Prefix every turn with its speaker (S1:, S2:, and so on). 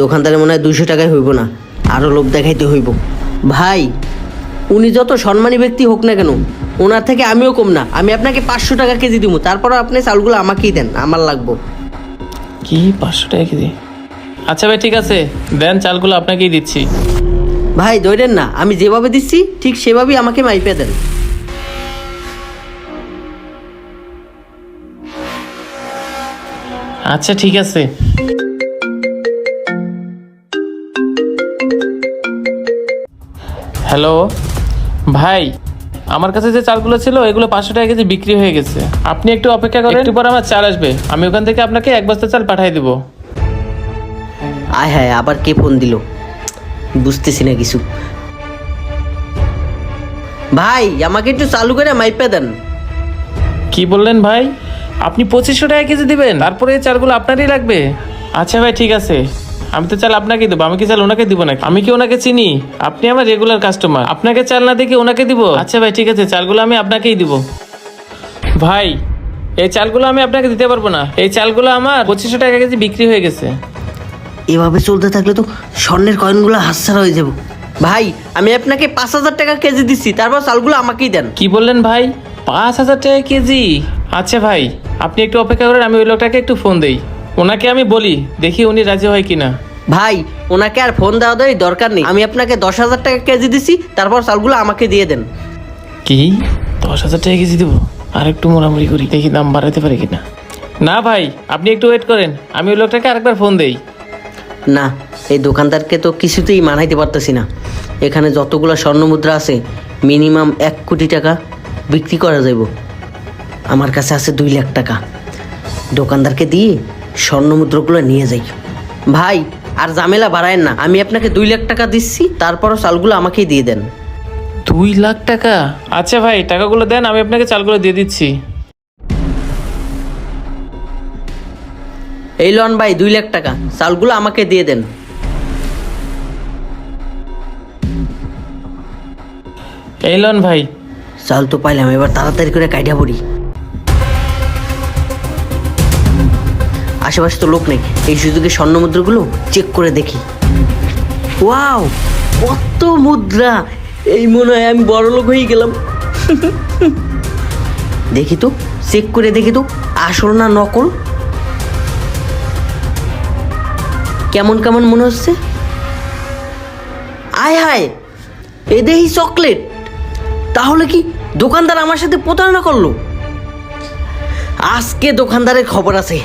S1: দোকানদারে মনে হয় 200 টাকায় হইব না, আরও লোভ দেখাইতে হইব। ভাই উনি যত সম্মানী ব্যক্তি হোক না কেন, ওনার থেকে আমিও কম না। আমি আপনাকে 500 টাকা কেজি দিব, তারপরও আপনি চালগুলো আমাকেই দেন, আমার লাগবো।
S2: কি 500 টাকা কেজি? আচ্ছা ভাই ঠিক আছে, দেন চালগুলো আপনাকেই দিচ্ছি।
S1: ভাই ধরেন না, আমি যেভাবে দিচ্ছি ঠিক সেভাবেই আমাকে মাইপে দেন।
S2: আচ্ছা ঠিক আছে। হ্যালো ভাই, আমার কাছে যে চালগুলো ছিল এগুলো 500 টাকা কেজি বিক্রি হয়ে গেছে। আপনি একটু অপেক্ষা করেন, একটু পর আমার চাল আসবে, আমি ওখান থেকে আপনাকে 1 বস্তা চাল পাঠিয়ে দিব।
S1: আয় হায়, আবার কে ফোন দিল, বুঝতেছি না কিছু। ভাই আমাকে একটু চালু করে মাইপে দেন।
S2: কি বললেন ভাই? আপনি 2500 টাকা কেজি দিবেন, তারপরে এই চালগুলো আপনারই লাগবে? আচ্ছা ভাই ঠিক আছে, আমি তো চাল আপনাকেই দেবো, আমি কি চাল ওনাকে দিব না? আমি কি ওনাকে চিনি? আপনি আমার রেগুলার কাস্টমার, আপনাকে চাল না দেখে ওনাকে দিব? আচ্ছা ভাই ঠিক আছে, চালগুলো আমি আপনাকেই দিব। ভাই এই চালগুলো আমি আপনাকে দিতে পারবো না, এই চালগুলো আমার 2500 টাকা কেজি বিক্রি হয়ে গেছে।
S1: এভাবে চলতে থাকলে তো স্বর্ণের কয়েনগুলো হাতছাড়া হয়ে যাব। ভাই আমি আপনাকে 5000 টাকা কেজি দিচ্ছি, তারপর চালগুলো আমাকেই দেন।
S2: কি বললেন ভাই? 5000 টাকা কেজি? আচ্ছা ভাই আপনি একটু অপেক্ষা করেন, আমি ওই লোকটাকে একটু ফোন দেই, ওনাকে আমি বলি, দেখি উনি রাজি হয় কিনা।
S1: ভাই ওনাকে আর ফোন দেওয়া দরকার নেই, আমি আপনাকে 10,000 টাকা কেজি দিচ্ছি, তারপর চালগুলো আমাকে দিয়ে দেন।
S2: কি 10,000 টাকা কেজি দেবো? আর একটু মোড়ামুড়ি করি, দেখি দাম বাড়াতে পারে কিনা। না ভাই আপনি একটু ওয়েট করেন, আমি ওই লোকটাকে আরেকবার ফোন দেই।
S1: না, এই দোকানদারকে তো কিছুতেই মানাইতে পারতেছি না। এখানে যতগুলো স্বর্ণ মুদ্রা আছে মিনিমাম 1 কোটি টাকা বিক্রি করা যাইব। আমার কাছে আছে 2 লাখ টাকা, দোকানদারকে দিয়ে স্বর্ণ মুদ্রাগুলো নিয়ে যাই। ভাই আর ঝামেলা বাড়ায়েন না, আমি আপনাকে 2 লাখ টাকা দিচ্ছি, তারপরও চালগুলো আমাকেই দিয়ে দেন।
S2: 2 লাখ টাকা? আচ্ছা ভাই টাকাগুলো দেন, আমি আপনাকে চালগুলো দিয়ে দিচ্ছি।
S1: এই লন ভাই 2 লাখ টাকা, চালগুলো আমাকে দিয়ে দেন।
S2: এই লন ভাই।
S1: চাল তো পাইলাম, এবার তাড়াতাড়ি করে কাইটা পড়ি। আশেপাশে তো লোক নেই, এই সুযোগে স্বর্ণ মুদ্রাগুলো চেক করে দেখি। ওয়াও, কত মুদ্রা! এই মনে হয় আমি বড় লোক হয়ে গেলাম। দেখি তো, চেক করে দেখি তো আসল না নকল। কেমন কেমন মনে হচ্ছে। আয় হায়, এ দেখি চকলেট! তাহলে কি দোকানদার আমার সাথে প্রতারণা করলো? আজকে দোকানদারের খবর আছে।